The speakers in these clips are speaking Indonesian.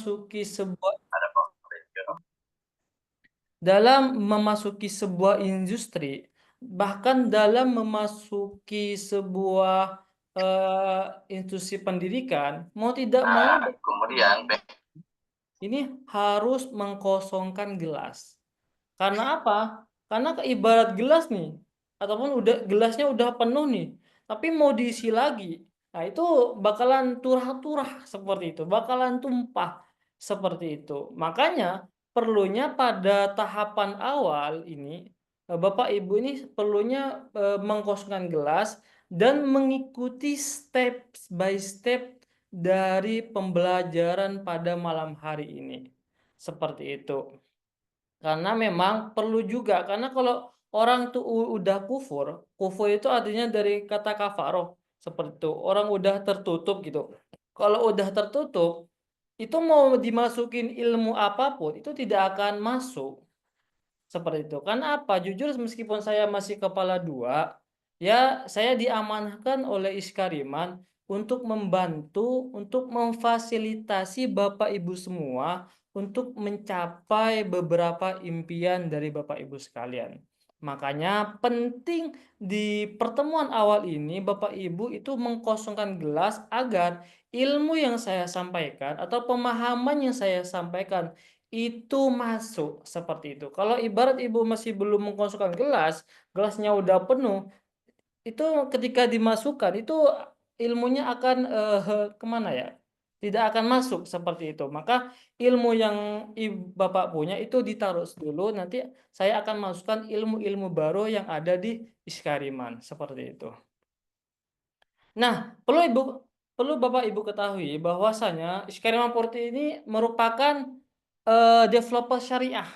memasuki sebuah industri, bahkan dalam memasuki sebuah institusi pendidikan, mau tidak mau Kemudian ini harus mengkosongkan gelas. Karena apa? Karena ibarat gelas nih, ataupun gelasnya udah penuh nih, tapi mau diisi lagi. Nah, itu bakalan turah-turah seperti itu, bakalan tumpah seperti itu. Makanya perlunya pada tahapan awal ini, Bapak Ibu ini perlunya mengkosongkan gelas dan mengikuti step by step dari pembelajaran pada malam hari ini. Seperti itu. Karena memang perlu juga, karena kalau orang tuh udah kufur itu artinya dari kata kafaroh, seperti itu. Orang udah tertutup gitu. Kalau udah tertutup, itu mau dimasukin ilmu apapun itu tidak akan masuk. Seperti itu. Karena apa? Jujur meskipun saya masih kepala dua, ya saya diamanahkan oleh Iskariman untuk membantu, untuk memfasilitasi Bapak Ibu semua untuk mencapai beberapa impian dari Bapak Ibu sekalian. Makanya penting di pertemuan awal ini Bapak Ibu itu mengkosongkan gelas agar ilmu yang saya sampaikan atau pemahaman yang saya sampaikan itu masuk seperti itu. Kalau ibarat ibu masih belum mengkosongkan gelas, gelasnya udah penuh, itu ketika dimasukkan itu ilmunya akan kemana ya? Tidak akan masuk seperti itu. Maka ilmu yang Bapak punya itu ditaruh dulu. Nanti saya akan masukkan ilmu-ilmu baru yang ada di Iskariman seperti itu. Nah, perlu Bapak Ibu ketahui bahwasanya Iskariman Purti ini merupakan developer syariah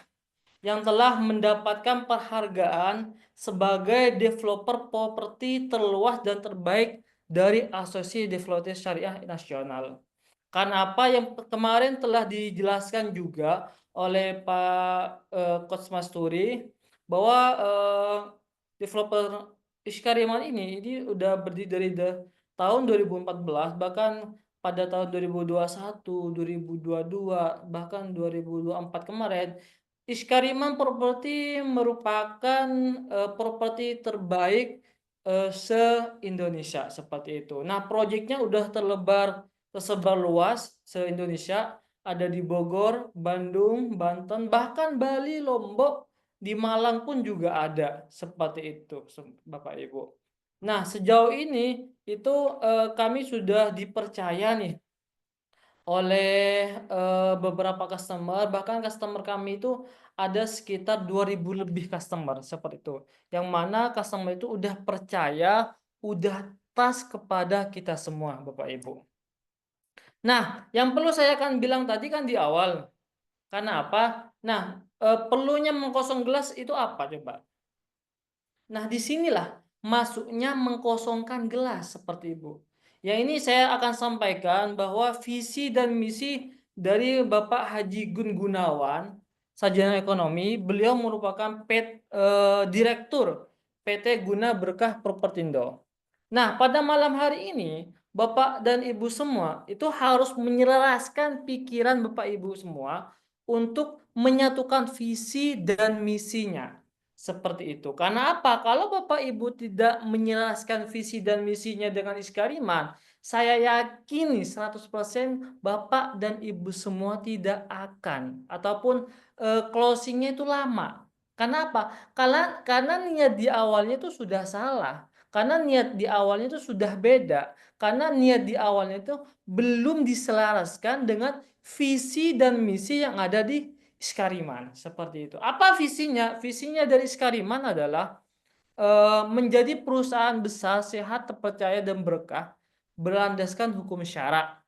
yang telah mendapatkan penghargaan sebagai developer properti terluas dan terbaik dari Asosiasi Developer Syariah Nasional. Karena apa yang kemarin telah dijelaskan juga oleh Pak Coach Masturi bahwa developer Iskariman ini udah berdiri dari tahun 2014, bahkan pada tahun 2021, 2022, bahkan 2024 kemarin Iskariman Property merupakan properti terbaik se-Indonesia seperti itu. Nah, proyeknya udah tersebar luas se-Indonesia, ada di Bogor, Bandung, Banten, bahkan Bali, Lombok, di Malang pun juga ada seperti itu, Bapak Ibu. Nah, sejauh ini itu kami sudah dipercaya nih oleh beberapa customer, bahkan customer kami itu ada sekitar 2000 lebih customer seperti itu. Yang mana customer itu udah percaya, udah trust kepada kita semua, Bapak Ibu. Nah, yang perlu saya akan bilang tadi kan di awal. Karena apa? Nah, perlunya mengkosong gelas itu apa coba? Nah, disinilah masuknya mengkosongkan gelas seperti Ibu. Ya, ini saya akan sampaikan bahwa visi dan misi dari Bapak Haji Gun Gunawan, Sarjana Ekonomi, beliau merupakan Direktur PT Guna Berkah Propertindo. Nah, pada malam hari ini, Bapak dan Ibu semua itu harus menyelaraskan pikiran Bapak Ibu semua untuk menyatukan visi dan misinya. Seperti itu. Karena apa? Kalau Bapak Ibu tidak menjelaskan visi dan misinya dengan Iskariman, saya yakin 100% Bapak dan Ibu semua tidak akan ataupun closingnya itu lama. Karena apa? Karena niat di awalnya itu sudah salah. Karena niat di awalnya itu sudah beda. Karena niat di awalnya itu belum diselaraskan dengan visi dan misi yang ada di Iskariman seperti itu. Apa visinya? Visinya dari Iskariman adalah menjadi perusahaan besar, sehat, terpercaya dan berkah, berlandaskan hukum syara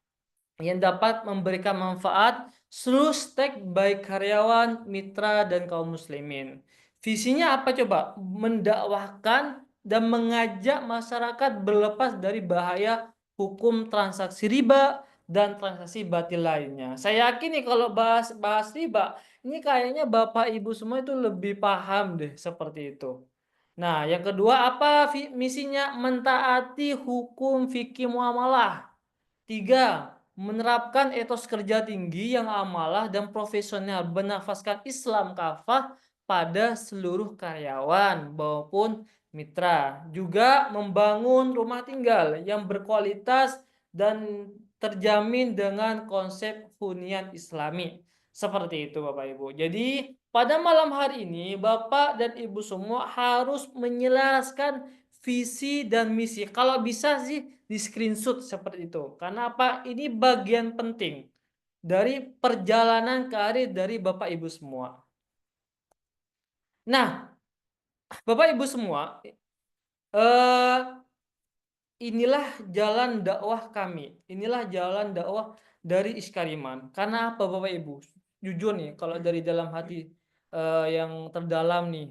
yang dapat memberikan manfaat seluruh stake baik karyawan, mitra dan kaum muslimin. Visinya apa coba? Mendakwahkan dan mengajak masyarakat berlepas dari bahaya hukum transaksi riba dan transaksi batil lainnya. Saya yakin nih kalau bahas riba, ini kayaknya Bapak Ibu semua itu lebih paham deh seperti itu. Nah, yang kedua apa misinya? Mentaati hukum fikih muamalah. Tiga, menerapkan etos kerja tinggi yang amanah dan profesional, bernafaskan Islam kafah pada seluruh karyawan maupun mitra. Juga membangun rumah tinggal yang berkualitas dan terjamin dengan konsep hunian Islami. Seperti itu Bapak Ibu. Jadi pada malam hari ini Bapak dan Ibu semua harus menyelaraskan visi dan misi. Kalau bisa sih di screenshot seperti itu. Karena apa? Ini bagian penting dari perjalanan karir dari Bapak Ibu semua. Nah, Bapak Ibu semua, eh, inilah jalan dakwah kami. Inilah jalan dakwah dari Iskariman. Karena apa Bapak Ibu? Jujur nih, kalau dari dalam hati yang terdalam nih,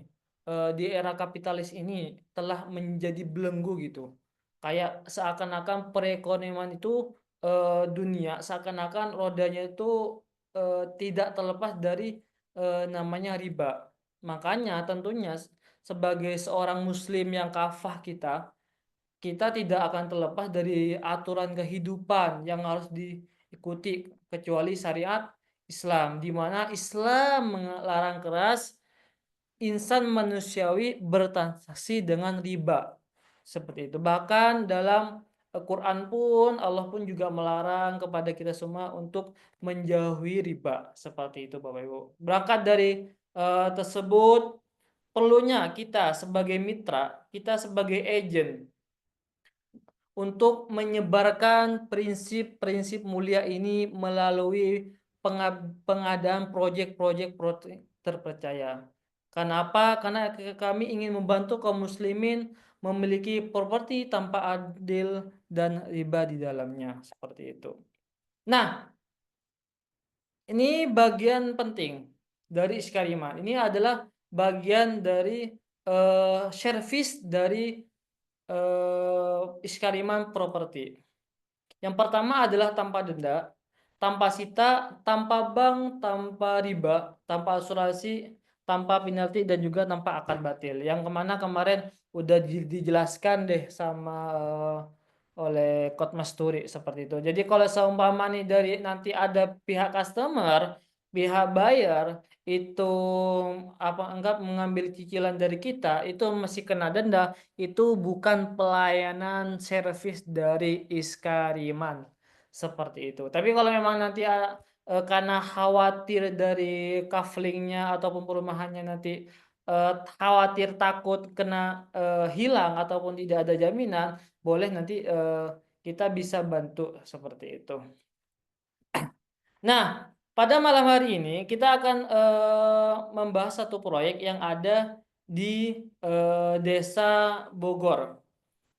di era kapitalis ini telah menjadi belenggu gitu. Kayak seakan-akan perekonomian itu dunia, seakan-akan rodanya itu tidak terlepas dari namanya riba. Makanya tentunya sebagai seorang muslim yang kafah kita tidak akan terlepas dari aturan kehidupan yang harus diikuti kecuali syariat Islam, di mana Islam melarang keras insan manusiawi bertransaksi dengan riba. Seperti itu. Bahkan dalam Quran pun Allah pun juga melarang kepada kita semua untuk menjauhi riba. Seperti itu Bapak Ibu. Berangkat dari tersebut perlunya kita sebagai mitra, kita sebagai agent untuk menyebarkan prinsip-prinsip mulia ini melalui pengadaan proyek-proyek terpercaya. Kenapa? Karena kami ingin membantu kaum muslimin memiliki properti tanpa adil dan riba di dalamnya. Seperti itu. Nah, ini bagian penting dari Iskariman. Ini adalah bagian dari servis dari Iskariman Properti. Yang pertama adalah tanpa denda, tanpa sita, tanpa bank, tanpa riba, tanpa asuransi, tanpa penalti dan juga tanpa akad batil. Yang kemana kemarin udah dijelaskan deh sama oleh Coach Mas Turi seperti itu. Jadi kalau seumpama nih dari nanti ada pihak customer, pihak buyer itu apa anggap mengambil cicilan dari kita itu masih kena denda, itu bukan pelayanan servis dari Iskariman seperti itu. Tapi kalau memang nanti karena khawatir dari kaflingnya ataupun perumahannya nanti khawatir takut kena hilang ataupun tidak ada jaminan, boleh nanti kita bisa bantu seperti itu. Nah, pada malam hari ini kita akan membahas satu proyek yang ada di Desa Bogor,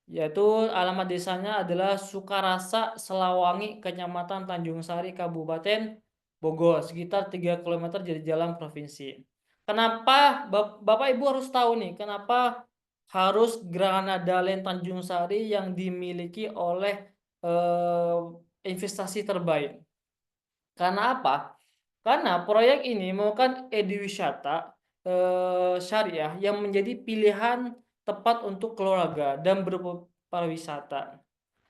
yaitu alamat desanya adalah Sukarasa Selawangi, Kecamatan Tanjung Sari, Kabupaten Bogor, sekitar 3 km dari jalan provinsi. Kenapa Bapak Ibu harus tahu nih, kenapa harus Granada Land Tanjung Sari yang dimiliki oleh investasi terbaik? Karena apa? Karena proyek ini merupakan eduwisata syariah yang menjadi pilihan tepat untuk keluarga dan berpariwisata.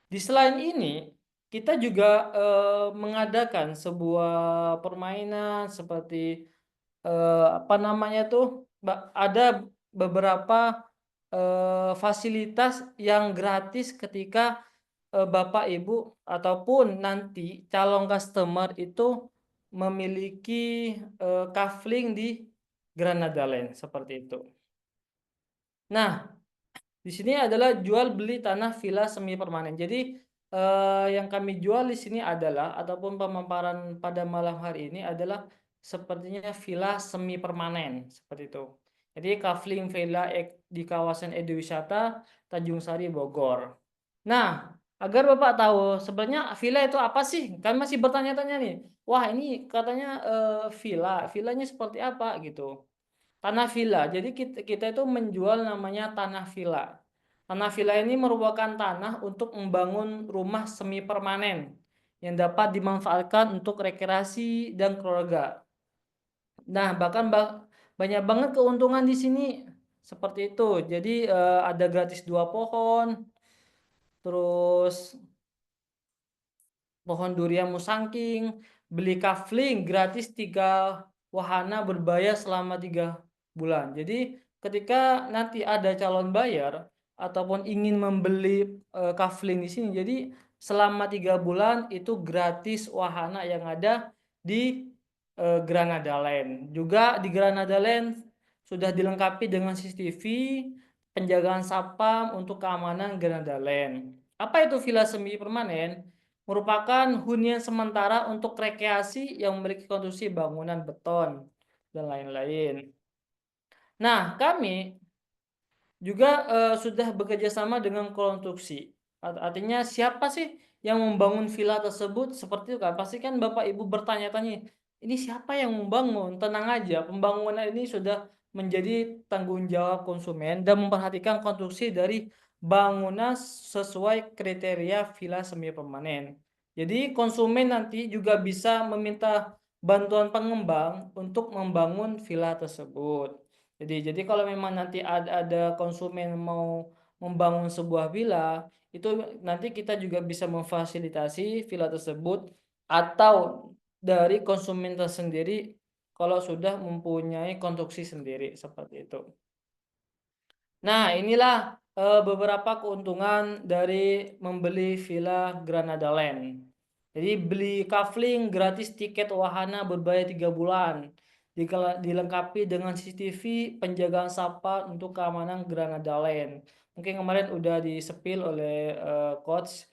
Di selain ini, kita juga mengadakan sebuah permainan seperti apa namanya tuh, ada beberapa fasilitas yang gratis ketika Bapak Ibu ataupun nanti calon customer itu memiliki kafling di Granada Land seperti itu. Nah, di sini adalah jual beli tanah villa semi permanen. Jadi yang kami jual di sini adalah ataupun pemaparan pada malam hari ini adalah sepertinya villa semi permanen seperti itu. Jadi kafling villa di kawasan Eduwisata Tanjung Sari Bogor. Nah, agar Bapak tahu sebenarnya villa itu apa sih? Kami masih bertanya-tanya nih. Wah, ini katanya villa. Villanya seperti apa gitu. Tanah villa. Jadi kita itu menjual namanya tanah villa. Tanah villa ini merupakan tanah untuk membangun rumah semi permanen yang dapat dimanfaatkan untuk rekreasi dan keluarga. Nah, bahkan banyak banget keuntungan di sini. Seperti itu. Jadi ada gratis 2 pohon. Terus pohon durian musangking, beli kafling gratis 3 wahana berbayar selama 3 bulan. Jadi ketika nanti ada calon buyer ataupun ingin membeli, kafling di sini, jadi selama 3 bulan itu gratis wahana yang ada di, Granada Land. Juga di Granada Land sudah dilengkapi dengan CCTV, penjagaan satpam untuk keamanan Granada Land. Apa itu villa semi permanen? Merupakan hunian sementara untuk rekreasi yang memiliki konstruksi bangunan beton dan lain-lain. Nah, kami juga, sudah bekerja sama dengan konstruksi. Artinya siapa sih yang membangun villa tersebut, seperti itu kan. Pasti kan Bapak Ibu bertanya-tanya, "Ini siapa yang membangun?" Tenang aja, pembangunan ini sudah menjadi tanggung jawab konsumen dan memperhatikan konstruksi dari bangunan sesuai kriteria villa semi permanen. Jadi konsumen nanti juga bisa meminta bantuan pengembang untuk membangun villa tersebut. Jadi kalau memang nanti ada konsumen mau membangun sebuah villa, itu nanti kita juga bisa memfasilitasi villa tersebut atau dari konsumen tersendiri kalau sudah mempunyai konstruksi sendiri, seperti itu. Nah, inilah, beberapa keuntungan dari membeli villa Granada Land. Jadi beli kafling gratis tiket wahana berbayar 3 bulan, dilengkapi dengan CCTV, penjagaan satpam untuk keamanan Granada Land. Mungkin kemarin udah di-spill oleh, coach,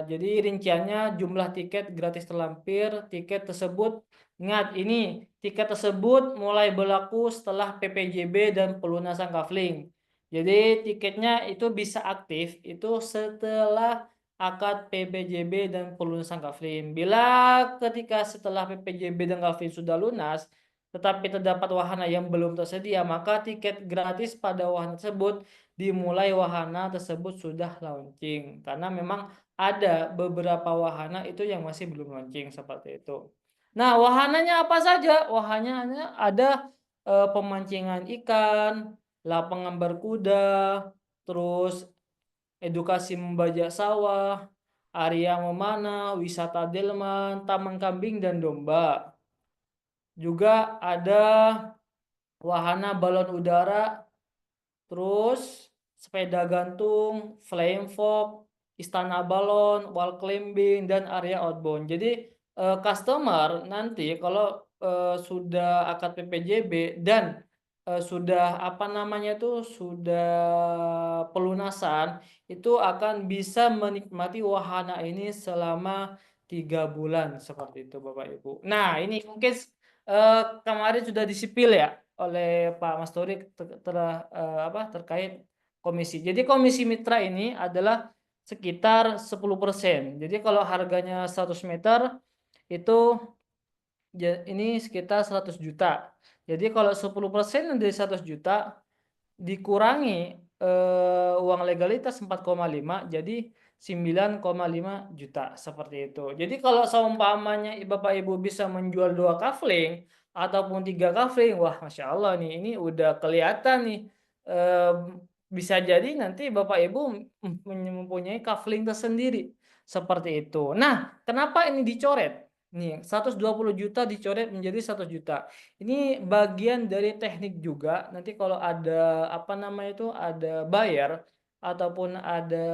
jadi rinciannya jumlah tiket gratis terlampir, tiket tersebut ingat ini, tiket tersebut mulai berlaku setelah PPJB dan pelunasan kafling. Jadi tiketnya itu bisa aktif itu setelah akad PPJB dan pelunasan kafling. Bila ketika setelah PPJB dan kafling sudah lunas, tetapi terdapat wahana yang belum tersedia, maka tiket gratis pada wahana tersebut dimulai wahana tersebut sudah launching. Karena memang ada beberapa wahana itu yang masih belum launching seperti itu. Nah, wahananya apa saja? Wahananya ada pemancingan ikan, lapangan berkuda, terus edukasi membajak sawah, area memanah, wisata delman, taman kambing dan domba. Juga ada wahana balon udara, terus sepeda gantung, flying fox, istana balon, wall climbing, dan area outbound. Jadi, customer nanti kalau, sudah akad PPJB dan, sudah apa namanya itu, sudah pelunasan, itu akan bisa menikmati wahana ini selama 3 bulan, seperti itu Bapak Ibu. Nah ini mungkin kemarin sudah disipil ya oleh Pak Mas Tori terkait komisi. Jadi komisi mitra ini adalah sekitar 10%. Jadi kalau harganya 100 meter itu ini sekitar 100 juta. Jadi kalau 10% dari 100 juta dikurangi, uang legalitas 4,5 jadi 9,5 juta seperti itu. Jadi kalau seumpamanya Bapak Ibu bisa menjual 2 kafling ataupun 3 kafling, wah Masya Allah nih ini udah kelihatan nih, bisa jadi nanti Bapak Ibu mempunyai kafling tersendiri, seperti itu. Nah, kenapa ini dicoret? Nih 120 juta dicoret menjadi 100 juta. Ini bagian dari teknik juga, nanti kalau ada, apa namanya itu, ada buyer ataupun ada,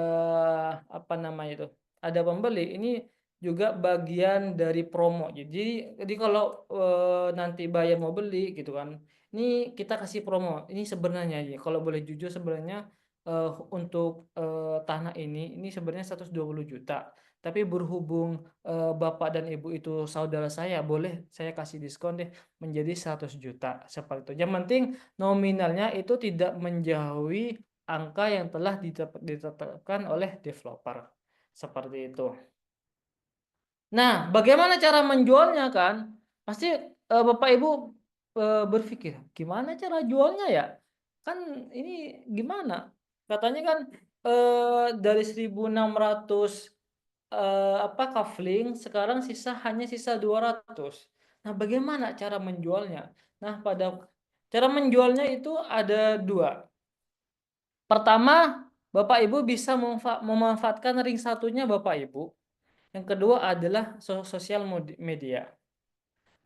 apa namanya itu, ada pembeli, ini juga bagian dari promo. Jadi kalau, nanti buyer mau beli gitu kan, ini kita kasih promo. Ini sebenarnya ya, kalau boleh jujur sebenarnya, untuk, tanah ini sebenarnya 120 juta. Tapi berhubung, bapak dan ibu itu saudara saya, boleh saya kasih diskon deh menjadi 100 juta seperti itu. Yang penting nominalnya itu tidak menjauhi angka yang telah ditetapkan oleh developer, seperti itu. Nah, bagaimana cara menjualnya kan? Pasti, Bapak Ibu, berpikir, "Gimana cara jualnya ya? Kan ini gimana?" Katanya kan, dari 1.600 kafling sekarang hanya sisa 200. Nah, bagaimana cara menjualnya? Nah, cara menjualnya itu ada 2. Pertama, Bapak Ibu bisa memanfaatkan ring satunya Bapak Ibu. yang kedua adalah sosial media.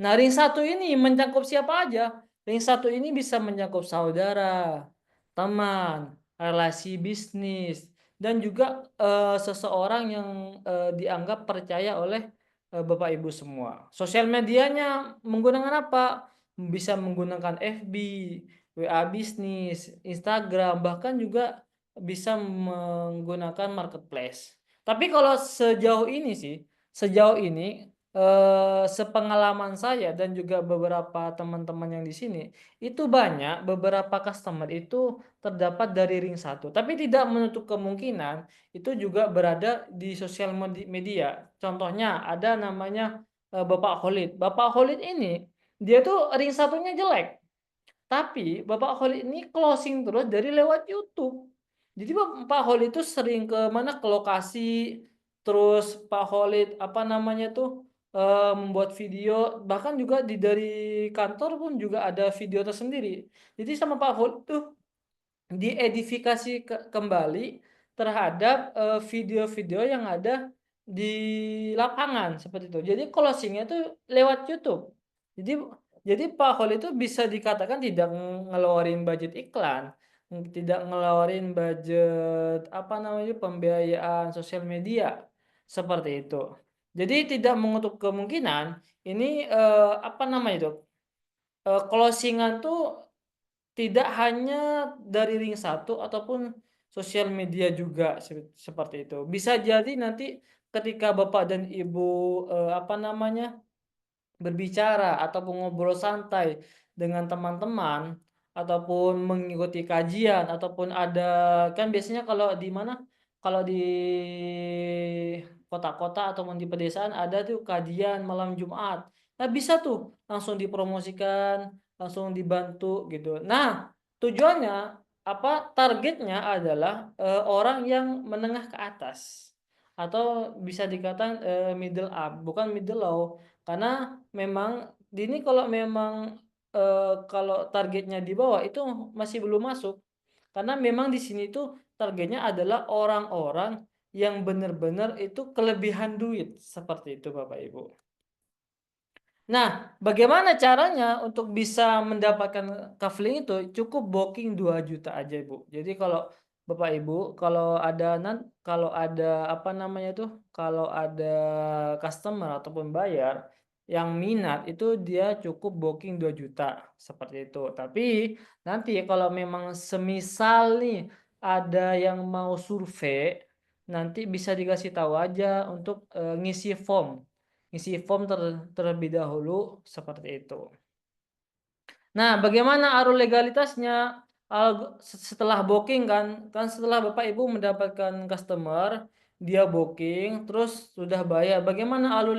Nah, ring satu ini mencakup siapa aja? Ring satu ini bisa mencakup saudara, teman, relasi bisnis, dan juga seseorang yang dianggap percaya oleh Bapak Ibu semua. Sosial medianya menggunakan apa? Bisa menggunakan FB, WA bisnis, Instagram, bahkan juga bisa menggunakan marketplace. Tapi kalau sejauh ini sepengalaman saya dan juga beberapa teman-teman yang di sini, itu banyak beberapa customer itu terdapat dari ring satu, tapi tidak menutup kemungkinan itu juga berada di sosial media. Contohnya ada namanya Bapak Khalid. Bapak Khalid ini dia tuh ring satunya jelek. Tapi Bapak Khalid ini closing terus dari lewat YouTube. Jadi Pak Khalid itu sering ke mana, ke lokasi, terus Pak Khalid apa namanya tuh, membuat video, bahkan juga dari kantor pun juga ada video tersendiri. Jadi sama Pak Khalid tuh diedifikasi kembali terhadap, video-video yang ada di lapangan seperti itu. Jadi closing-nya tuh lewat YouTube. Jadi jadi Pak Hol itu bisa dikatakan tidak ngeluarin budget iklan, tidak ngeluarin budget apa namanya, pembiayaan sosial media, seperti itu. Jadi tidak menutup kemungkinan ini, apa namanya itu, closing-an tuh tidak hanya dari ring satu ataupun sosial media juga seperti itu. Bisa jadi nanti ketika Bapak dan Ibu, apa namanya, berbicara ataupun ngobrol santai dengan teman-teman, ataupun mengikuti kajian, ataupun ada kan biasanya kalau di mana, kalau di kota-kota ataupun di pedesaan ada tuh kajian malam Jumat. Nah, bisa tuh langsung dipromosikan, langsung dibantu gitu. Nah, tujuannya apa, targetnya adalah, orang yang menengah ke atas atau bisa dikatakan, middle up, bukan middle low. Karena memang ini kalau memang, kalau targetnya di bawah itu masih belum masuk. Karena memang di sini tuh targetnya adalah orang-orang yang benar-benar itu kelebihan duit, seperti itu Bapak Ibu. Nah, bagaimana caranya untuk bisa mendapatkan kafling itu? Cukup booking 2 juta aja, Bu. Jadi kalau Bapak Ibu, kalau ada apa namanya tuh, kalau ada customer ataupun bayar yang minat itu dia cukup booking 2 juta seperti itu. Tapi nanti kalau memang semisal nih ada yang mau survei, nanti bisa dikasih tahu aja untuk ngisi form terlebih dahulu, seperti itu. Nah, bagaimana alur legalitasnya? Setelah booking kan setelah Bapak Ibu mendapatkan customer, dia booking, terus sudah bayar. Bagaimana alur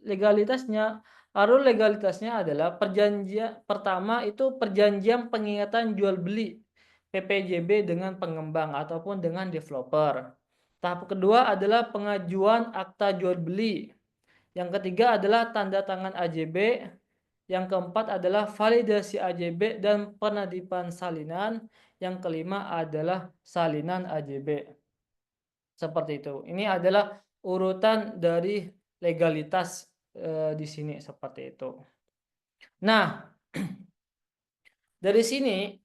legalitasnya? Alur legalitasnya adalah perjanjian pertama itu perjanjian pengingatan jual beli PPJB dengan pengembang ataupun dengan developer. Tahap kedua adalah pengajuan akta jual beli. Yang ketiga adalah tanda tangan AJB, yang keempat adalah validasi AJB dan penadipan salinan, yang kelima adalah salinan AJB. Seperti itu. Ini adalah urutan dari legalitas di sini seperti itu. Nah, dari sini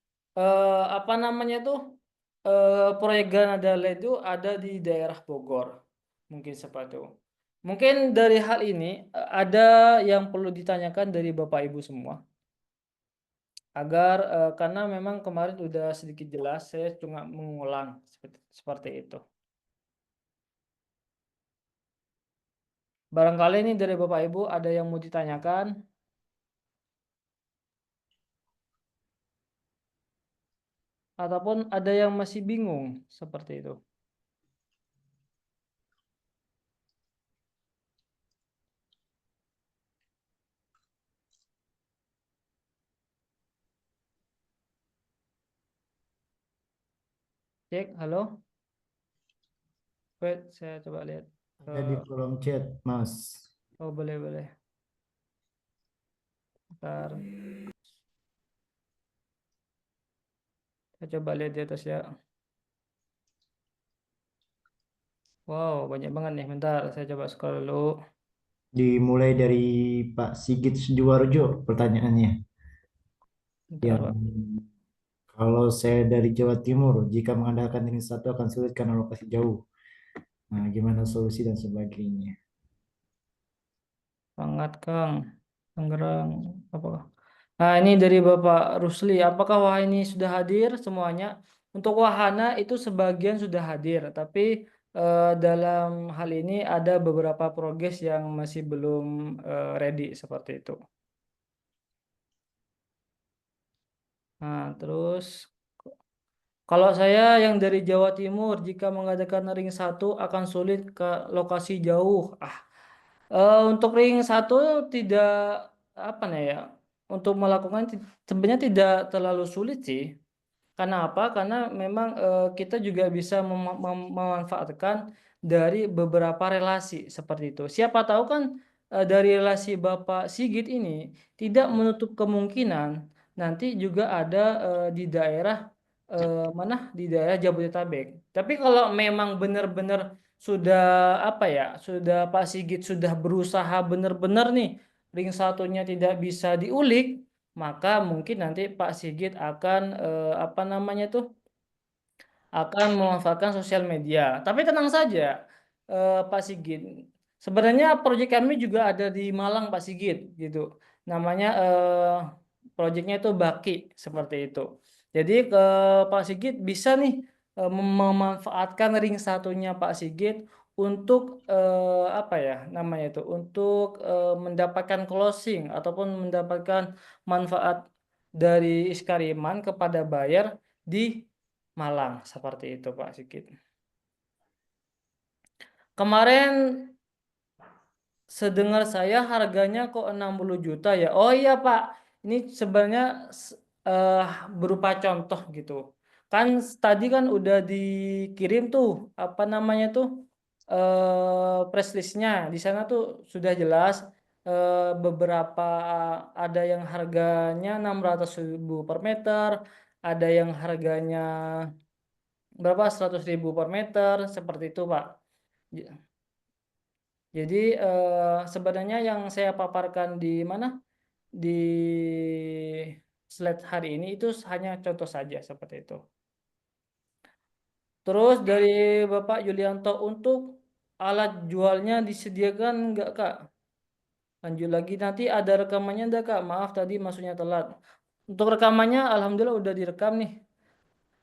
apa namanya tuh, proyek Ganadale itu ada di daerah Bogor. Mungkin seperti itu. Mungkin dari hal ini ada yang perlu ditanyakan dari Bapak Ibu semua agar karena memang kemarin udah sedikit jelas, saya cuma mengulang seperti itu. Barangkali ini dari Bapak Ibu ada yang mau ditanyakan ataupun ada yang masih bingung seperti itu. Cek, halo. Wait, saya coba lihat. Ada di kolom chat, Mas. Oh, boleh boleh. Ntar saya coba lihat di atas ya. Wow, banyak banget nih. Bentar, saya coba scroll dulu. Dimulai dari Pak Sigit Sidoarjo pertanyaannya. Bentar, Yang Pak. kalau saya dari Jawa Timur, jika mengandalkan ring satu akan sulit karena lokasi jauh. Nah, gimana solusi dan sebagainya. Semangat, Kang. Tangerang. Apa? Nah, ini dari Bapak Rusli. Apakah wahana ini sudah hadir semuanya? Untuk wahana itu sebagian sudah hadir, tapi dalam hal ini ada beberapa progres yang masih belum ready seperti itu. Nah, terus kalau saya yang dari Jawa Timur, jika mengadakan ring satu akan sulit ke lokasi jauh. Untuk ring satu tidak apa nih ya? Untuk melakukan sebenarnya tidak terlalu sulit sih. Karena apa? Karena memang kita juga bisa memanfaatkan dari beberapa relasi seperti itu. Siapa tahu kan dari relasi Bapak Sigit ini tidak menutup kemungkinan nanti juga ada di daerah mana di daerah Jabodetabek. Tapi kalau memang benar-benar sudah apa ya, sudah Pak Sigit sudah berusaha benar-benar nih ring satunya tidak bisa diulik, maka mungkin nanti Pak Sigit akan apa namanya tuh akan memanfaatkan sosial media. Tapi tenang saja, Pak Sigit. Sebenarnya proyek kami juga ada di Malang, Pak Sigit, gitu. Namanya proyeknya itu Baki seperti itu. Jadi ke Pak Sigit bisa nih memanfaatkan ring satunya Pak Sigit untuk apa ya namanya itu, untuk mendapatkan closing ataupun mendapatkan manfaat dari Iskariman kepada buyer di Malang seperti itu Pak Sigit. Kemarin sedengar saya harganya kok 60 juta ya. Oh iya Pak, ini sebenarnya eh, berupa contoh gitu. Kan tadi kan udah dikirim tuh apa namanya tuh press listnya. Di sana tuh sudah jelas beberapa ada yang harganya 600.000 per meter, ada yang harganya berapa 100.000 per meter seperti itu Pak. Jadi sebenarnya yang saya paparkan di mana di slide hari ini itu hanya contoh saja seperti itu. Terus dari Bapak Yulianto untuk alat jualnya disediakan enggak Kak? Lanjut lagi nanti ada rekamannya enggak Kak? Maaf tadi masuknya telat. Untuk rekamannya alhamdulillah udah direkam nih.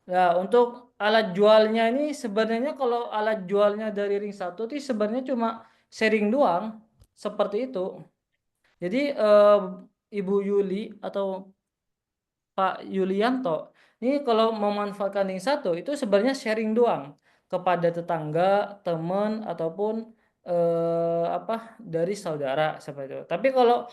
Nah, untuk alat jualnya ini sebenarnya kalau alat jualnya dari ring satu itu sebenarnya cuma sharing doang seperti itu. Jadi Ibu Yuli atau Pak Yulianto ini kalau memanfaatkan link satu itu sebenarnya sharing doang kepada tetangga, teman ataupun apa dari saudara seperti itu. Tapi kalau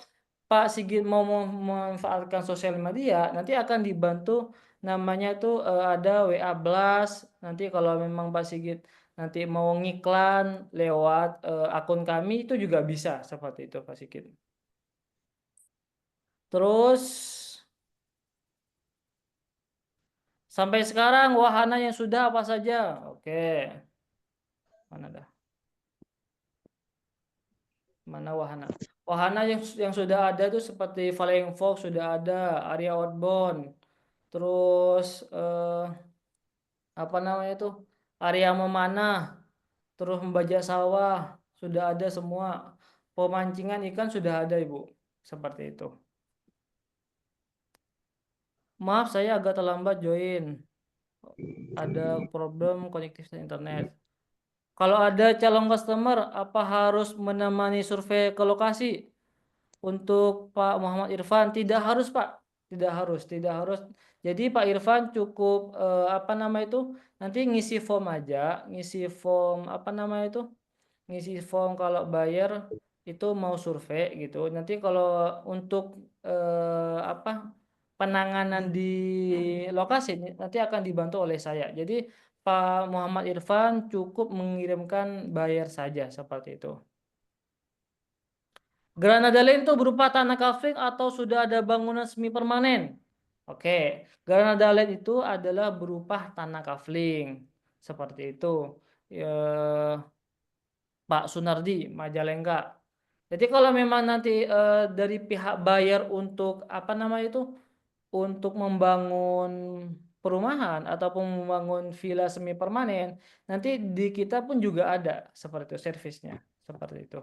Pak Sigit mau memanfaatkan sosial media nanti akan dibantu namanya tuh ada WA Blast. Nanti kalau memang Pak Sigit nanti mau ngiklan lewat akun kami itu juga bisa seperti itu Pak Sigit. Terus sampai sekarang wahana yang sudah apa saja? Oke, mana dah? Mana wahana? Wahana yang sudah ada itu seperti Flying Fox sudah ada, area outbound, terus apa namanya itu? Area memanah, terus membajak sawah sudah ada semua. Pemancingan ikan sudah ada, Ibu. Seperti itu. Maaf saya agak terlambat join. Ada problem konektivitas internet. Kalau ada calon customer, apa harus menemani survei ke lokasi? Untuk Pak Muhammad Irfan, tidak harus Pak. Tidak harus, tidak harus. Jadi Pak Irfan cukup apa nama itu? Nanti ngisi form aja, ngisi form apa nama itu? Ngisi form kalau bayar itu mau survei gitu. Nanti kalau untuk apa? Penanganan di lokasi nanti akan dibantu oleh saya. Jadi Pak Muhammad Irfan cukup mengirimkan bayar saja seperti itu. Granada Land itu berupa tanah kafling atau sudah ada bangunan semi permanen? Oke, Granada Land itu adalah berupa tanah kafling. Seperti itu. Ya, Pak Sunardi Majalengka. Jadi kalau memang nanti dari pihak bayar untuk apa namanya itu, untuk membangun perumahan ataupun membangun villa semi permanen, nanti di kita pun juga ada seperti itu servisnya, seperti itu.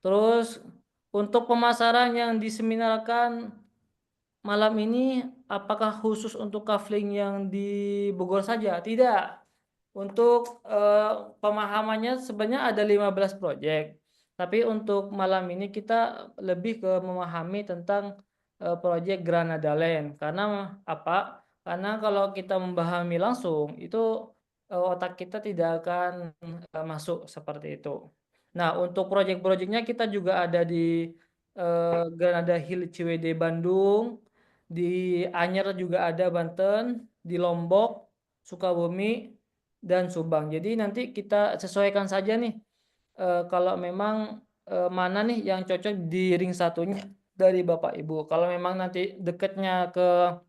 Terus untuk pemasaran yang diseminarkan malam ini, apakah khusus untuk kafling yang di Bogor saja? Tidak. Untuk pemahamannya sebenarnya ada 15 proyek. Tapi untuk malam ini kita lebih ke memahami tentang proyek Granada Land. Karena apa? Karena kalau kita memahami langsung itu otak kita tidak akan masuk seperti itu. Nah, untuk proyek-proyeknya kita juga ada di Granada Hill CWD Bandung, di Anyer juga ada Banten, di Lombok, Sukabumi, dan Subang. Jadi nanti kita sesuaikan saja nih kalau memang mana nih yang cocok di ring satunya dari Bapak Ibu. Kalau memang nanti dekatnya ke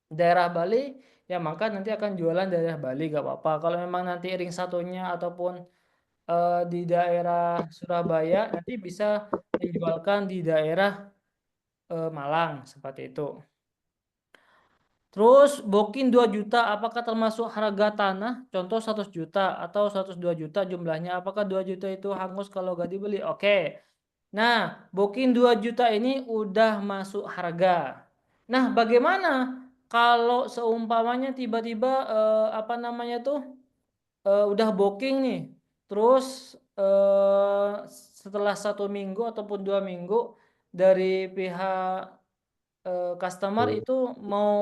daerah Bali, ya maka nanti akan jualan daerah Bali gak apa-apa. Kalau memang nanti ring satunya ataupun di daerah Surabaya, nanti bisa menjualkan di daerah Malang seperti itu. Terus Bokin 2 juta apakah termasuk harga tanah? Contoh 100 juta atau 102 juta jumlahnya. Apakah 2 juta itu hangus kalau gak dibeli? Oke. Nah, Bokin 2 juta ini udah masuk harga. Nah, bagaimana kalau seumpamanya tiba-tiba apa namanya tuh udah booking nih. Terus setelah 1 minggu ataupun 2 minggu dari pihak customer itu mau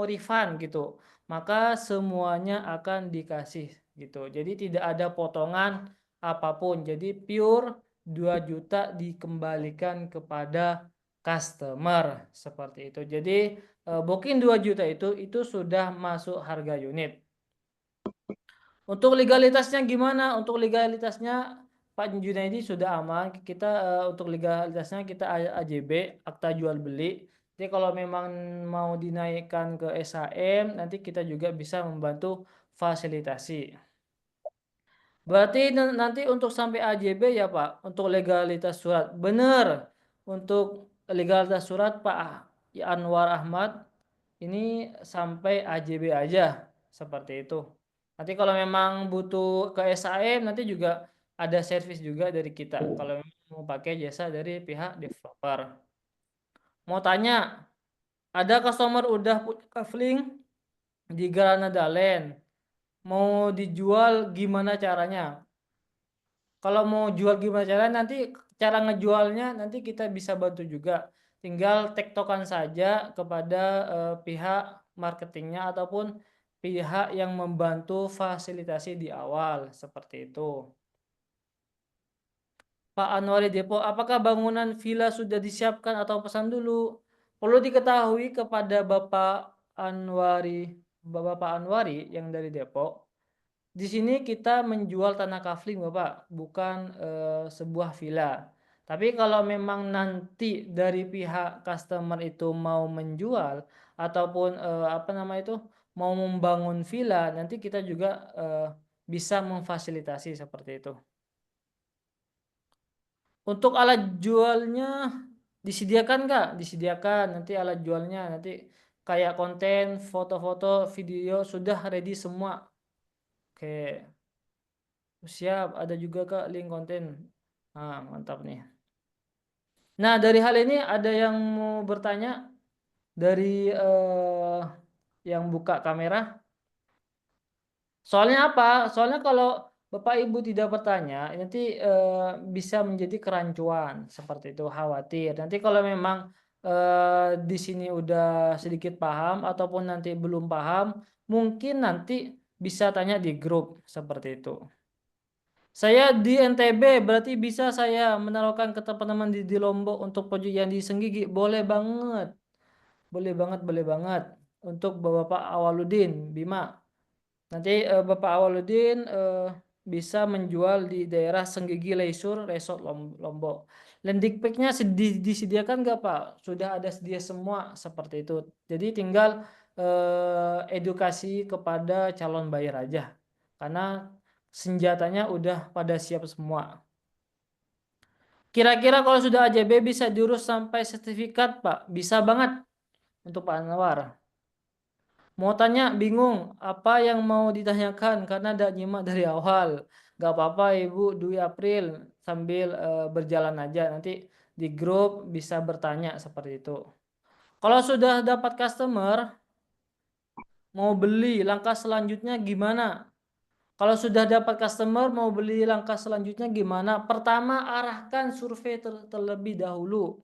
refund gitu, maka semuanya akan dikasih gitu. Jadi tidak ada potongan apapun. Jadi pure 2 juta dikembalikan kepada customer seperti itu. Jadi booking 2 juta itu sudah masuk harga unit. Untuk legalitasnya gimana? Untuk legalitasnya Pak Junaidi sudah aman. Kita untuk legalitasnya kita AJB, akta jual beli. Jadi kalau memang mau dinaikkan ke SHM, nanti kita juga bisa membantu fasilitasi. Berarti nanti untuk sampai AJB ya Pak, untuk legalitas surat. Benar. Untuk legalitas surat Pak Anwar Ahmad ini sampai AJB aja seperti itu. Nanti kalau memang butuh ke SAM nanti juga ada servis juga dari kita. Kalau memang mau pakai jasa dari pihak developer. Mau tanya, ada customer udah punya kafling di Granada Land. Mau dijual gimana caranya? Kalau mau jual gimana cara nanti cara ngejualnya nanti kita bisa bantu juga. Tinggal tektokan saja kepada pihak marketingnya ataupun pihak yang membantu fasilitasi di awal seperti itu. Pak Anwari Depo, apakah bangunan villa sudah disiapkan atau pesan dulu? Perlu diketahui kepada Bapak Anwari yang dari Depok. Di sini kita menjual tanah kafling, Bapak, bukan sebuah villa. Tapi kalau memang nanti dari pihak customer itu mau menjual ataupun apa nama itu mau membangun villa, nanti kita juga bisa memfasilitasi seperti itu. Untuk alat jualnya disediakan nggak? Disediakan. Nanti alat jualnya nanti kayak konten, foto-foto, video sudah ready semua. Oke. Siap, ada juga Kak link konten. Nah, mantap nih. Nah, dari hal ini ada yang mau bertanya dari yang buka kamera? Soalnya apa? Soalnya kalau Bapak Ibu tidak bertanya, nanti bisa menjadi kerancuan seperti itu, khawatir. Nanti kalau memang di sini udah sedikit paham ataupun nanti belum paham, mungkin nanti bisa tanya di grup seperti itu. Saya di NTB, berarti bisa saya menaruhkan ke teman-teman di Lombok untuk proyek yang di Senggigi? Boleh banget. Boleh banget, boleh banget. Untuk Bapak Awaludin, Bima. Nanti Bapak Awaludin bisa menjual di daerah Senggigi Leisure Resort Lombok. Landing page-nya disediakan nggak Pak? Sudah ada sedia semua seperti itu. Jadi tinggal edukasi kepada calon buyer aja. Karena senjatanya udah pada siap semua. Kira-kira kalau sudah AJB bisa diurus sampai sertifikat, Pak? Bisa banget untuk Pak Anwar. Mau tanya bingung apa yang mau ditanyakan karena ada nyimak dari awal. Gak apa-apa Ibu Dwi April sambil berjalan aja nanti di grup bisa bertanya seperti itu. Kalau sudah dapat customer mau beli langkah selanjutnya gimana? Kalau sudah dapat customer mau beli langkah selanjutnya gimana? Pertama arahkan survei terlebih dahulu.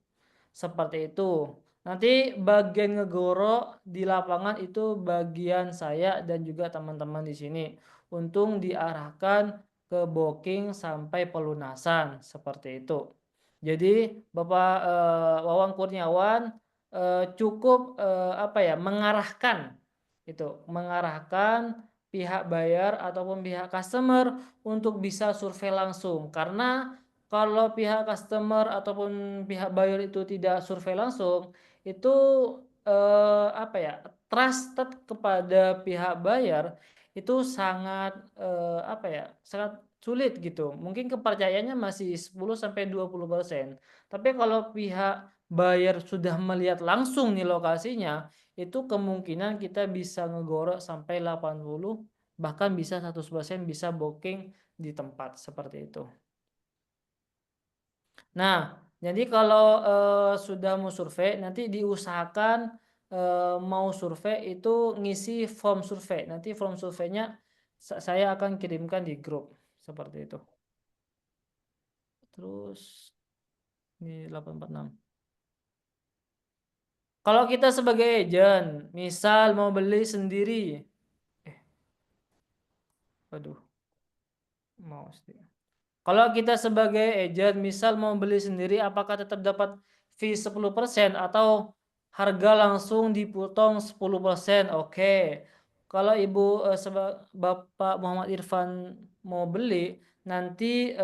Seperti itu. Nanti bagian ngegoro di lapangan itu bagian saya dan juga teman-teman di sini. Untung diarahkan ke booking sampai pelunasan seperti itu. Jadi Bapak Wawan Kurniawan cukup apa ya mengarahkan itu, mengarahkan pihak bayar ataupun pihak customer untuk bisa survei langsung karena kalau pihak customer ataupun pihak buyer itu tidak survei langsung, itu apa ya, trusted kepada pihak buyer itu sangat apa ya, sangat sulit gitu. Mungkin kepercayaannya masih 10 sampai 20%. Tapi kalau pihak buyer sudah melihat langsung nih lokasinya, itu kemungkinan kita bisa ngegorok sampai 80 bahkan bisa 100% bisa booking di tempat seperti itu. Nah, jadi kalau sudah mau survei, nanti diusahakan mau survei itu ngisi form survei. Nanti form surveinya saya akan kirimkan di grup seperti itu. Terus di 846. Kalau kita sebagai agent, misal mau beli sendiri, waduh, mau sendiri. Kalau kita sebagai agent misal mau beli sendiri apakah tetap dapat fee 10% atau harga langsung dipotong 10%? Oke. Kalau Ibu Bapak Muhammad Irfan mau beli nanti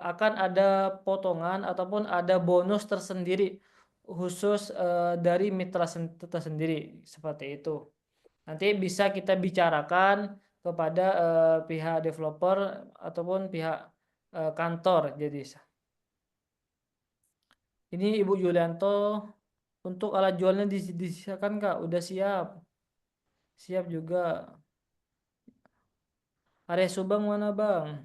akan ada potongan ataupun ada bonus tersendiri khusus dari mitra tersendiri seperti itu. Nanti bisa kita bicarakan kepada pihak developer ataupun pihak kantor. Jadi ini Ibu Yulianto untuk alat jualnya disiapkan Kak, udah siap. Siap juga. Area Subang mana Bang?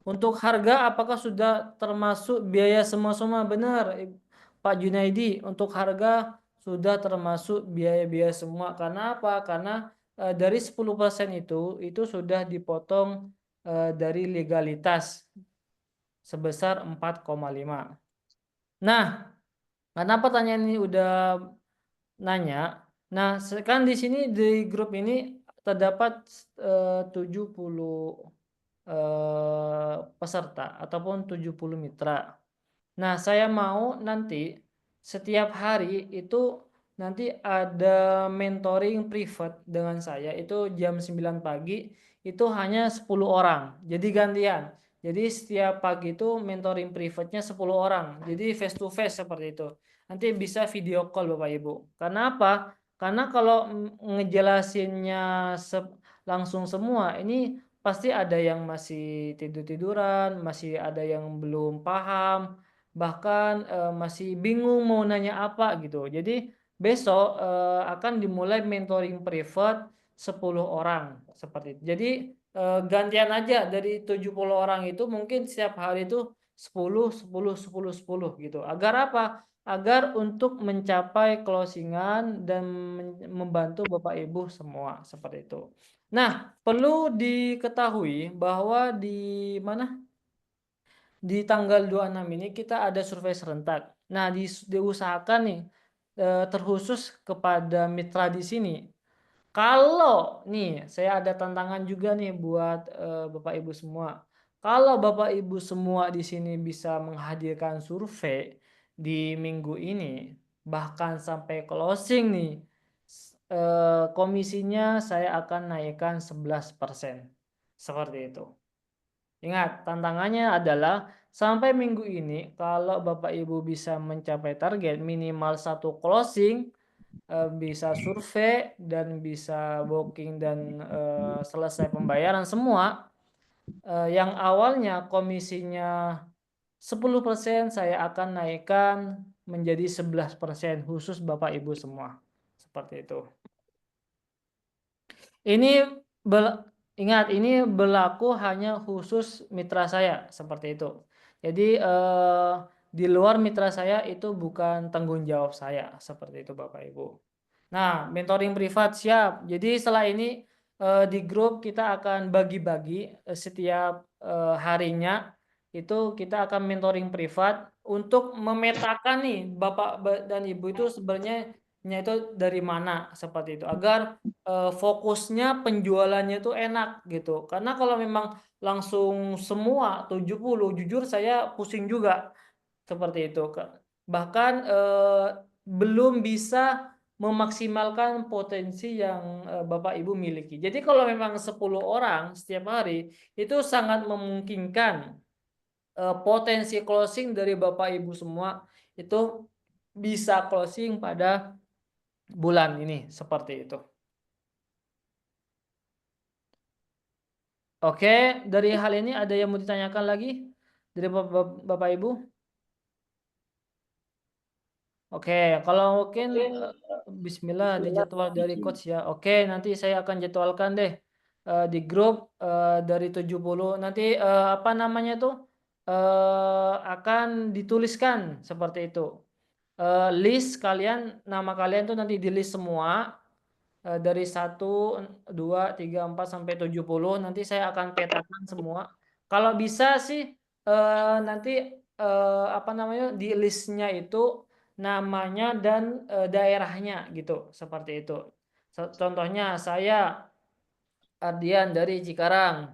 Untuk harga apakah sudah termasuk biaya semua-semua? Benar, Pak Junaidi. Untuk harga sudah termasuk biaya-biaya semua. Karena apa? Karena dari 10% itu sudah dipotong dari legalitas sebesar 4,5. Nah, karena pertanyaan ini udah nanya. Nah, kan di sini di grup ini terdapat 70 peserta ataupun 70 mitra. Nah, saya mau nanti setiap hari itu nanti ada mentoring private dengan saya itu jam 9 pagi itu hanya 10 orang. Jadi gantian. Jadi setiap pagi itu mentoring private-nya 10 orang. Jadi face to face seperti itu. Nanti bisa video call Bapak Ibu. Karena apa? Karena kalau ngejelasinnya langsung semua ini pasti ada yang masih tidur-tiduran, masih ada yang belum paham, bahkan masih bingung mau nanya apa gitu. Jadi besok akan dimulai mentoring private 10 orang seperti itu. Jadi gantian aja dari 70 orang itu mungkin setiap hari itu 10 10 10 10 gitu. Agar apa? Agar untuk mencapai closingan dan membantu Bapak Ibu semua seperti itu. Nah, perlu diketahui bahwa di mana? Di tanggal 26 ini kita ada survei serentak. Nah, diusahakan nih terkhusus kepada mitra di sini. Kalau nih saya ada tantangan juga nih buat Bapak Ibu semua. Kalau Bapak Ibu semua di sini bisa menghadirkan survei di minggu ini, bahkan sampai closing nih, komisinya saya akan naikkan 11%. Seperti itu. Ingat, tantangannya adalah sampai minggu ini kalau Bapak Ibu bisa mencapai target minimal satu closing, bisa survei dan bisa booking dan selesai pembayaran semua. Yang awalnya komisinya 10% saya akan naikkan menjadi 11% khusus Bapak Ibu semua. Seperti itu. Ini ingat, ini berlaku hanya khusus mitra saya seperti itu. Jadi di luar mitra saya itu bukan tanggung jawab saya seperti itu Bapak Ibu. Nah, mentoring privat siap. Jadi setelah ini di grup kita akan bagi-bagi setiap harinya itu kita akan mentoring privat untuk memetakan nih Bapak dan Ibu itu sebenarnya itu dari mana seperti itu agar fokusnya penjualannya itu enak gitu. Karena kalau memang langsung semua 70, jujur saya pusing juga seperti itu. Bahkan belum bisa memaksimalkan potensi yang Bapak Ibu miliki. Jadi kalau memang 10 orang setiap hari itu sangat memungkinkan potensi closing dari Bapak Ibu semua itu bisa closing pada bulan ini seperti itu. Oke, dari hal ini ada yang mau ditanyakan lagi dari Bapak Ibu? Oke, kalau mungkin Bismillah dijadwal dari coach ya. Oke, nanti saya akan jadwalkan deh di grup dari 70 nanti apa namanya tuh akan dituliskan seperti itu. List kalian, nama kalian tuh nanti di list semua dari 1, 2, 3, 4 sampai 70 nanti saya akan petakan semua. Kalau bisa sih nanti apa namanya di listnya itu namanya dan daerahnya gitu seperti itu. Contohnya saya Ardian dari Cikarang.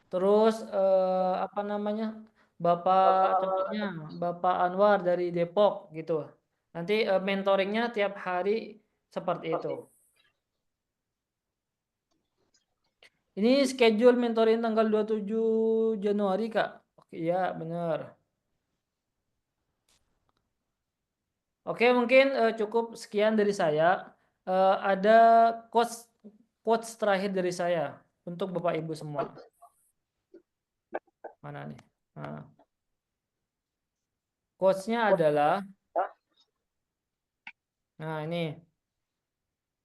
Terus apa namanya contohnya Bapak Anwar dari Depok gitu. Nanti mentoringnya tiap hari seperti itu. Ini schedule mentoring tanggal 27 Januari, Kak. Oke, iya, benar. Oke, mungkin cukup sekian dari saya. Ada quotes quotes terakhir dari saya untuk Bapak Ibu semua. Mana nih? Nah, quotes-nya adalah, nah ini,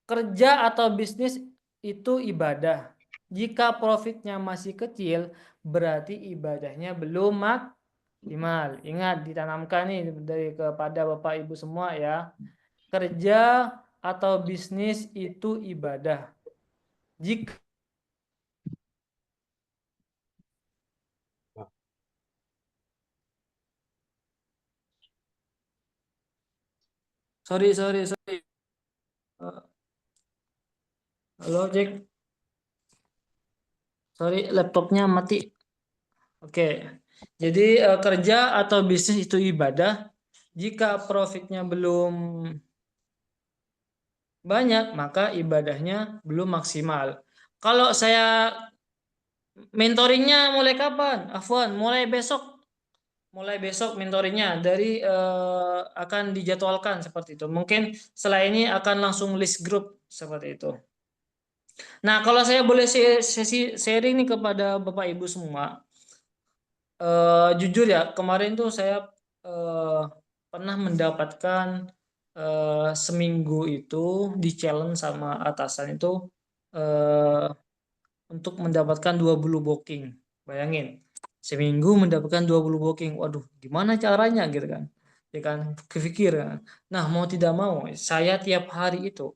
kerja atau bisnis itu ibadah. Jika profitnya masih kecil, berarti ibadahnya belum maksimal. Ingat, ditanamkan nih dari kepada Bapak Ibu semua ya. Kerja atau bisnis itu ibadah. Jika sorry. Eh, Halo, Jack. Sorry, laptopnya mati. Oke. Jadi kerja atau bisnis itu ibadah. Jika profitnya belum banyak, maka ibadahnya belum maksimal. Kalau saya mentoringnya mulai kapan? Afwan, mulai besok mentoringnya dari akan dijadwalkan seperti itu. Mungkin setelah ini akan langsung list grup seperti itu. Nah, kalau saya boleh sesi sharing nih kepada Bapak Ibu semua, jujur ya kemarin tuh saya eh, pernah mendapatkan seminggu itu di challenge sama atasan itu eh, untuk mendapatkan 20 booking. Bayangin, seminggu mendapatkan 20 booking. Waduh, gimana caranya gitu kan? Ya kan, kepikir kan. Nah, mau tidak mau, saya tiap hari itu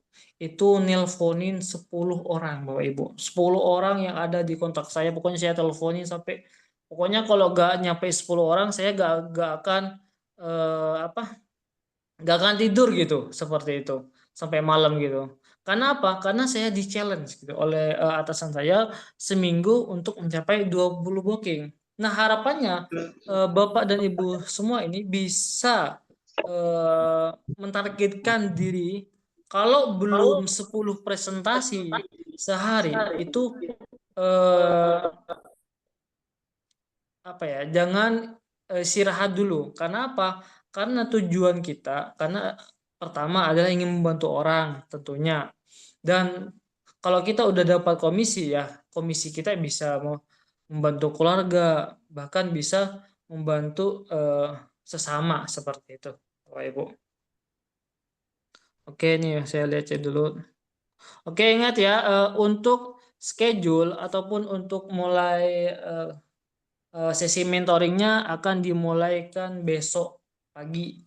nelponin 10 orang, Bapak Ibu. 10 orang yang ada di kontak saya, pokoknya saya teleponin sampai, pokoknya kalau gak nyampe 10 orang, saya gak akan apa nggak akan tidur gitu seperti itu sampai malam gitu. Karena apa? Karena saya di challenge gitu oleh atasan saya seminggu untuk mencapai 20 booking. Nah, harapannya Bapak dan Ibu semua ini bisa eh, mentargetkan diri kalau belum 10 presentasi sehari itu eh, apa ya? Jangan istirahat dulu. Karena apa? Karena tujuan kita, karena pertama adalah ingin membantu orang tentunya. Dan kalau kita udah dapat komisi ya, komisi kita bisa membantu keluarga, bahkan bisa membantu sesama seperti itu, Bapak Ibu. Oke nih, saya lihat cek dulu. Oke, ingat ya, untuk schedule ataupun untuk mulai sesi mentoringnya akan dimulaikan besok pagi.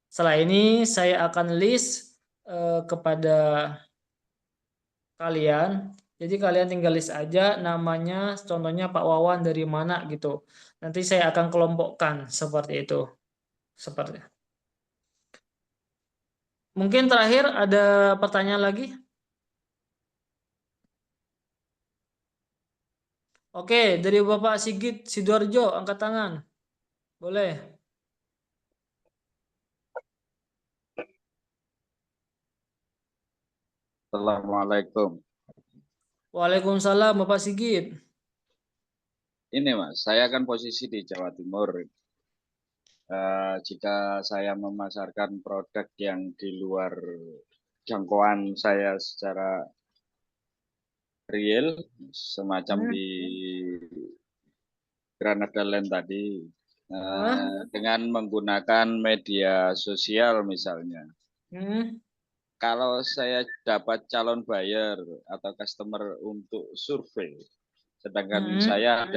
Setelah ini saya akan list kepada kalian. Jadi kalian tinggal list aja namanya, contohnya Pak Wawan dari mana gitu. Nanti saya akan kelompokkan seperti itu. Seperti. Mungkin terakhir ada pertanyaan lagi? Oke, dari Bapak Sigit Sidoarjo, angkat tangan. Boleh. Assalamualaikum. Waalaikumsalam Bapak Sigit. Ini Mas, saya kan posisi di Jawa Timur. Jika saya memasarkan produk yang di luar jangkauan saya secara real, semacam Hmm. di Granada Land tadi, Hah? dengan menggunakan media sosial misalnya. Hmm. Kalau saya dapat calon buyer atau customer untuk survei, sedangkan Hmm. saya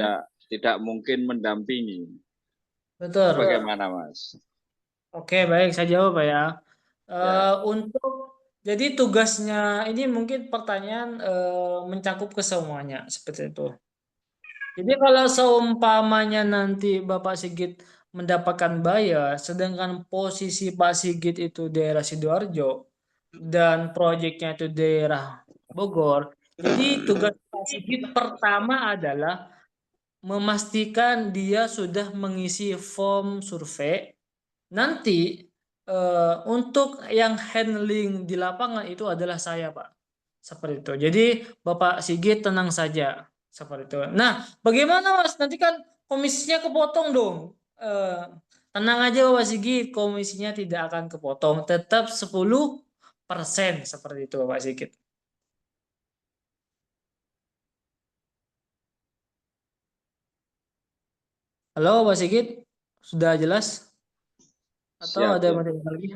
tidak mungkin mendampingi, itu Betul. bagaimana, Mas? Oke, baik, saya jawab Pak ya. Ya, Untuk jadi tugasnya ini mungkin pertanyaan mencakup ke semuanya seperti itu. Jadi kalau seumpamanya nanti Bapak Sigit mendapatkan buyer, sedangkan posisi Pak Sigit itu daerah Sidoarjo dan proyeknya itu daerah Bogor, jadi tugas Pak Sigit pertama adalah memastikan dia sudah mengisi form survei. Nanti untuk yang handling di lapangan itu adalah saya, Pak. Seperti itu. Jadi Bapak Sigit tenang saja. Seperti itu. Nah, bagaimana Mas? Nanti kan komisinya kepotong dong. Eh, Tenang aja Bapak Sigit, komisinya tidak akan kepotong. Tetap 10% seperti itu Bapak Sigit. Halo Bapak Sigit, sudah jelas? Atau siap ada ya. masih lagi?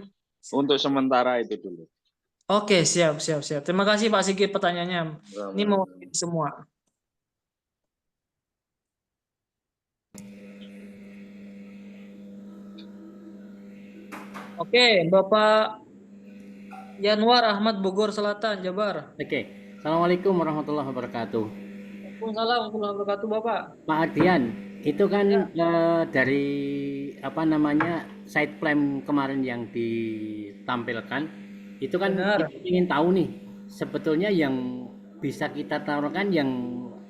Untuk sementara itu dulu. Oke, siap, siap, siap. Terima kasih Pak Sigit pertanyaannya. Ini mau semua. Oke, Bapak Yanwar Ahmad Bogor Selatan, Jabar. Oke, Assalamualaikum warahmatullahi wabarakatuh. Waalaikumsalam warahmatullahi wabarakatuh, Bapak. Pak Ardian, itu kan Ya, dari apa namanya side plan kemarin yang ditampilkan, itu kan benar. kita ingin tahu nih, sebetulnya yang bisa kita tawarkan yang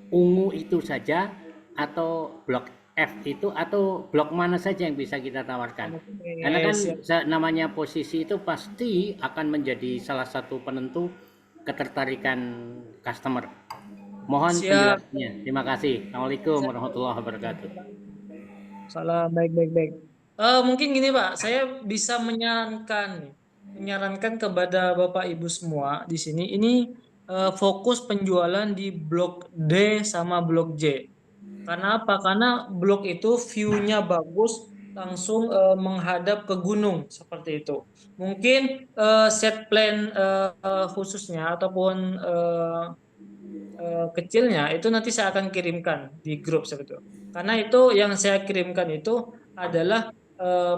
ungu itu saja atau blok F itu atau blok mana saja yang bisa kita tawarkan. Karena Oke, kan siap. namanya posisi itu pasti akan menjadi salah satu penentu ketertarikan customer. Mohon Siap. penjelasannya. Terima kasih. Assalamualaikum Siap. warahmatullahi wabarakatuh. Salam, baik, baik, baik. Mungkin gini, Pak, saya bisa menyarankan kepada Bapak Ibu semua di sini, ini fokus penjualan di blok D sama blok J. Karena apa? Karena blok itu view-nya bagus, langsung menghadap ke gunung seperti itu. Mungkin set plan khususnya ataupun kecilnya itu nanti saya akan kirimkan di grup seperti itu. Karena itu yang saya kirimkan itu adalah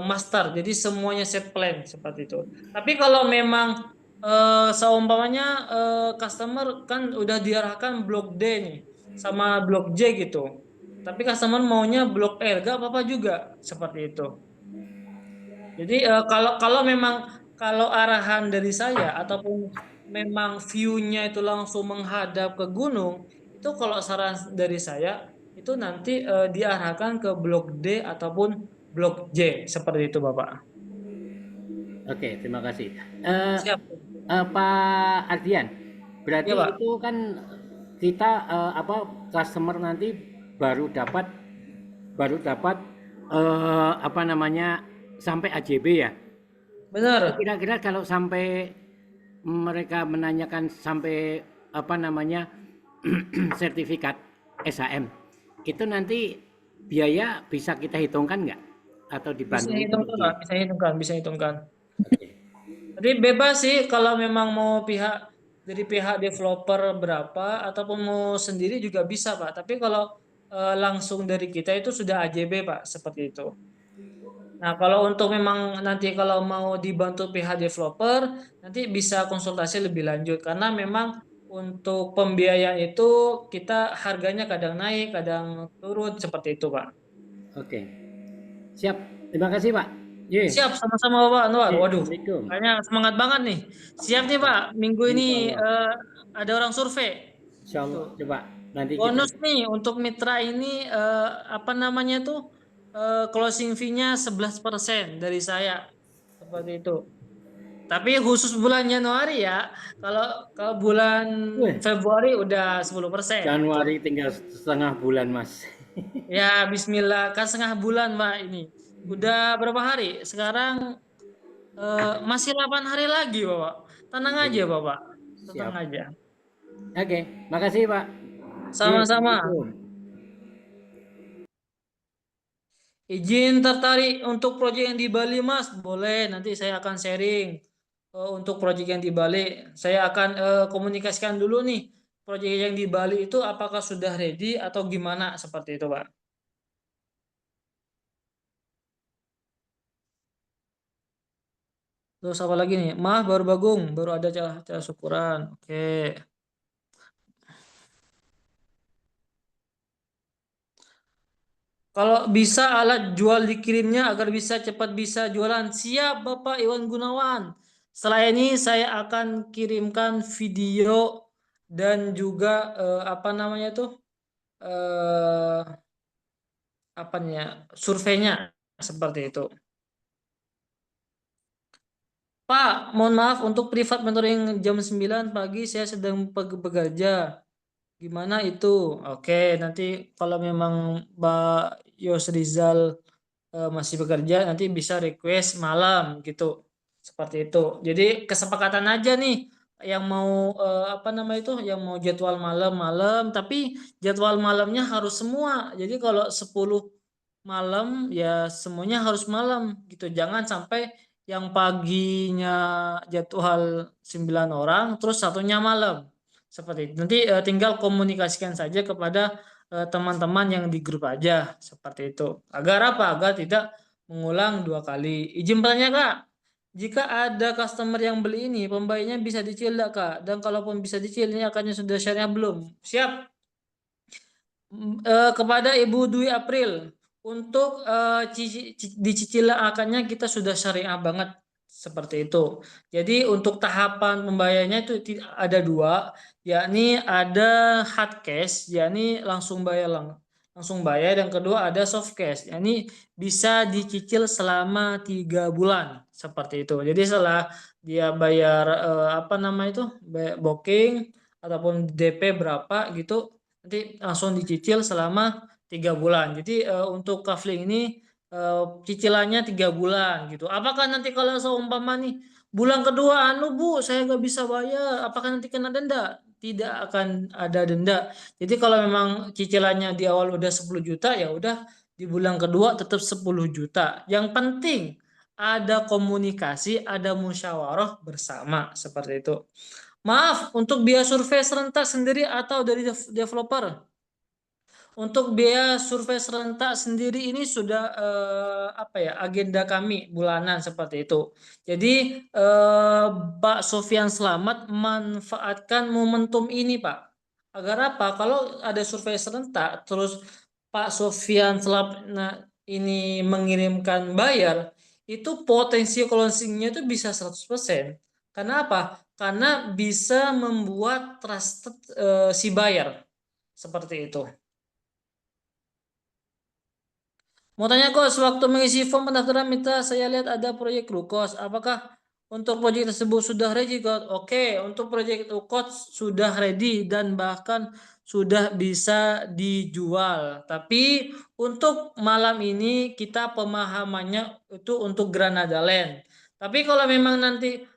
master, jadi semuanya set plan seperti itu. Tapi kalau memang seumpamanya customer kan udah diarahkan blok D nih sama blok J gitu. Tapi customer maunya blok L, gak apa-apa juga seperti itu. Jadi kalau kalau memang kalau arahan dari saya ataupun memang view-nya itu langsung menghadap ke gunung, itu kalau saran dari saya itu nanti diarahkan ke blok D ataupun blok J seperti itu, Bapak. Oke, terima kasih. Eh, Siap. Pak Ardian, Ya, berarti Pak. itu kan kita apa customer nanti baru dapat apa namanya sampai AJB ya. Benar. Kira-kira kalau sampai mereka menanyakan sampai apa namanya sertifikat SHM, itu nanti biaya bisa kita hitungkan nggak? Atau Bisa dibantu hitungkan, Pak. Bisa hitungkan. Jadi bebas sih kalau memang mau dari pihak developer berapa ataupun mau sendiri juga bisa, Pak. Tapi kalau langsung dari kita itu sudah AJB, Pak, seperti itu. Nah, kalau untuk memang nanti kalau mau dibantu pihak developer, nanti bisa konsultasi lebih lanjut karena memang untuk pembiayaan itu kita harganya kadang naik, kadang turun seperti itu, Pak. Oke, siap. Terima kasih Pak. Ye. Siap, sama-sama Bapak Anwar. Waduh, Assalamualaikum. kayaknya semangat banget nih. Siap nih Pak, minggu ini Insya Allah. ada orang survei. Insya Allah. Tuh. Coba nanti kita. Bonus nih untuk mitra ini apa namanya tuh closing fee-nya 11% dari saya. Seperti itu. Tapi khusus bulan Januari ya. Kalau bulan Wih, Februari udah 10% gitu. Januari tinggal setengah bulan Mas. Ya, bismillah kan setengah bulan Pak ini. Udah berapa hari? Sekarang masih 8 hari lagi Bapak. Tenang aja Bapak. Tenang Siap. aja. Oke, makasih Pak. Ye, Sama-sama. Assalamualaikum. Izin tertarik untuk proyek yang di Bali Mas? Boleh, nanti saya akan sharing untuk proyek yang di Bali. Saya akan komunikasikan dulu nih. Proyek yang di Bali itu apakah sudah ready atau gimana seperti itu Pak. Terus apa lagi nih? Maaf baru Bagung, baru ada cara syukuran. Oke. Kalau bisa alat jual dikirimnya agar bisa cepat bisa jualan. Siap Bapak Iwan Gunawan. Setelah ini saya akan kirimkan video dan juga apa namanya tuh eh apa nih ya, surveinya seperti itu. Pak, mohon maaf untuk privat mentoring jam 9 pagi saya sedang bekerja. Gimana itu? Oke, nanti kalau memang Mbak Yos Rizal masih bekerja nanti bisa request malam gitu seperti itu jadi kesepakatan aja nih yang mau apa nama itu yang mau jadwal malam-malam tapi jadwal malamnya harus semua jadi kalau 10 malam ya semuanya harus malam gitu jangan sampai yang paginya jadwal 9 orang terus satunya malam seperti itu nanti tinggal komunikasikan saja kepada teman-teman yang di grup aja seperti itu. Agar apa? Agar tidak mengulang 2 kali. Izin bertanya Kak, jika ada customer yang beli ini, pembayarannya bisa dicil nggak Kak? Dan kalaupun bisa dicil, ini akarnya sudah syariah belum? Siap. Kepada Ibu Dwi April, untuk dicicil akarnya kita sudah syariah banget seperti itu. Jadi untuk tahapan pembayarannya itu ada 2, yakni ada hard cash, yakni langsung bayar, dan kedua ada soft cash, yakni bisa dicicil selama 3 bulan seperti itu. Jadi setelah dia bayar apa nama itu booking ataupun DP berapa gitu nanti langsung dicicil selama 3 bulan. Jadi untuk kafling ini cicilannya 3 bulan gitu. Apakah nanti kalau seumpama nih bulan kedua anu Bu saya nggak bisa bayar, apakah nanti kena denda? Tidak akan ada denda. Jadi kalau memang cicilannya di awal udah 10 juta ya udah di bulan kedua tetap 10 juta. Yang penting ada komunikasi, ada musyawarah bersama seperti itu. Maaf, untuk biaya survei serentak sendiri atau dari developer? Untuk biaya survei serentak sendiri ini sudah apa ya agenda kami bulanan seperti itu. Jadi Pak Sofian Slamet manfaatkan momentum ini Pak. Agar apa? Kalau ada survei serentak terus Pak Sofian Slamet ini mengirimkan bayar, itu potensi closingnya itu bisa 100%. Karena apa? Karena bisa membuat trusted si buyer seperti itu. Mau tanya kok, sewaktu mengisi form pendaftaran mitra, saya lihat ada proyek Rukos. Apakah untuk proyek tersebut sudah ready, Kok? Oke, untuk proyek Rukos sudah ready dan bahkan sudah bisa dijual. Tapi untuk malam ini kita pemahamannya itu untuk Granada Land. Tapi kalau memang nanti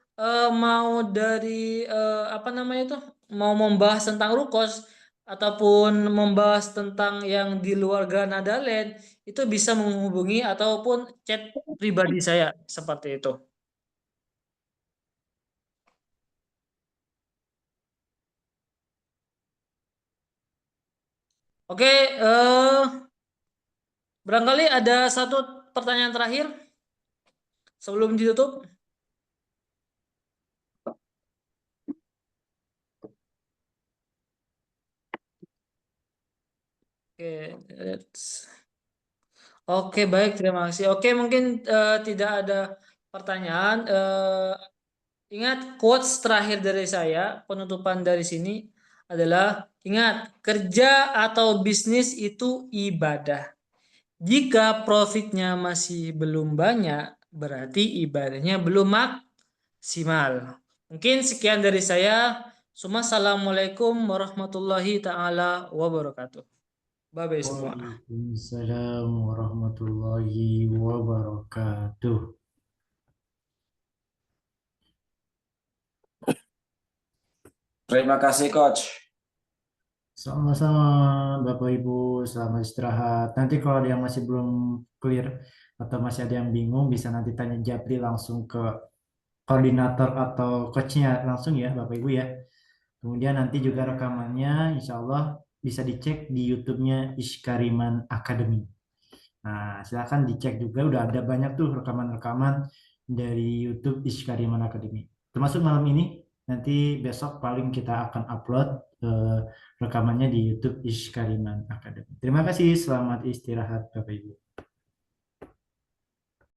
mau dari apa namanya itu mau membahas tentang Rukos ataupun membahas tentang yang di luar Granada Land itu bisa menghubungi ataupun chat pribadi saya seperti itu. Oke, barangkali ada satu pertanyaan terakhir sebelum ditutup. Oke, Oke, baik, terima kasih. Oke, mungkin tidak ada pertanyaan. Ingat quotes terakhir dari saya, penutupan dari sini adalah ingat, kerja atau bisnis itu ibadah. Jika profitnya masih belum banyak, berarti ibadahnya belum maksimal. Mungkin sekian dari saya. Assalamualaikum warahmatullahi taala wabarakatuh. Bye-bye semua. Waalaikumsalam warahmatullahi wabarakatuh. Terima kasih, Coach. Sama-sama Bapak Ibu, selamat istirahat. Nanti kalau ada yang masih belum clear atau masih ada yang bingung, bisa nanti tanya Japri langsung ke koordinator atau coachnya langsung ya Bapak Ibu ya. Kemudian nanti juga rekamannya insya Allah bisa dicek di YouTube-nya Ishkariman Academy. Nah, silakan dicek juga, udah ada banyak tuh rekaman-rekaman dari YouTube Ishkariman Academy. Termasuk malam ini, nanti besok paling kita akan upload rekamannya di YouTube Ishkariman Academy. Terima kasih, selamat istirahat Bapak Ibu.